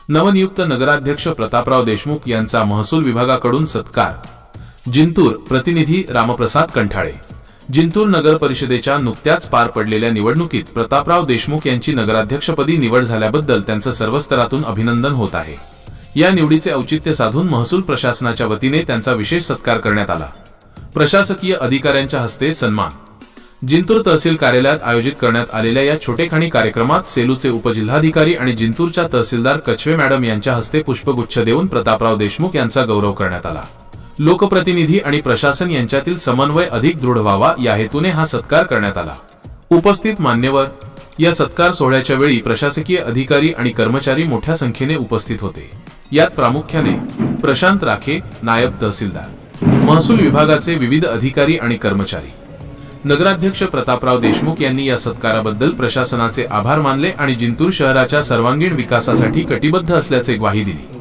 नवनियुक्त नगराध्यक्ष प्रतापराव देशमुख यांचा महसूल विभागाकडून सत्कार। जिंतूर प्रतिनिधी रामप्रसाद कंठाळे। जिंतूर नगर परिषदेच्या नुकत्याच पार पडलेल्या निवडणुकीत प्रतापराव देशमुख यांची नगराध्यक्षपदी निवड झाल्याबद्दल त्यांचं सर्व स्तरातून अभिनंदन होत आहे। या निवडीचे औचित्य साधून महसूल प्रशासनाच्या वतीने त्यांचा विशेष सत्कार करण्यात आला। प्रशासकीय अधिकाऱ्यांच्या हस्ते सन्मान। जिंतूर तहसील कार्यालयात आयोजित करण्यात आलेल्या या छोटेखानी कार्यक्रमात सेलूचे उपजिल्हाधिकारी आणि जिंतूरच्या तहसीलदार कछवे मॅडम यांच्या हस्ते पुष्पगुच्छ देऊन प्रतापराव देशमुख यांचा गौरव करण्यात आला। लोकप्रतिनिधी आणि प्रशासन यांच्यातील समन्वय अधिक दृढ व्हावा या हेतूने हा सत्कार करण्यात आला। उपस्थित मान्यवर या सत्कार सोहळ्याच्या वेळी प्रशासकीय अधिकारी आणि कर्मचारी मोठ्या संख्येने उपस्थित होते। यात प्रामुख्याने प्रशांत राखे, नायब तहसीलदार, महसूल विभागाचे विविध अधिकारी आणि कर्मचारी। नगराध्यक्ष प्रतापराव देशमुख यांनी या सत्काराबद्दल प्रशासनाचे आभार मानले आणि जिंतूर शहराच्या सर्वांगीण विकासासाठी कटिबद्ध असल्याचे ग्वाही दिली।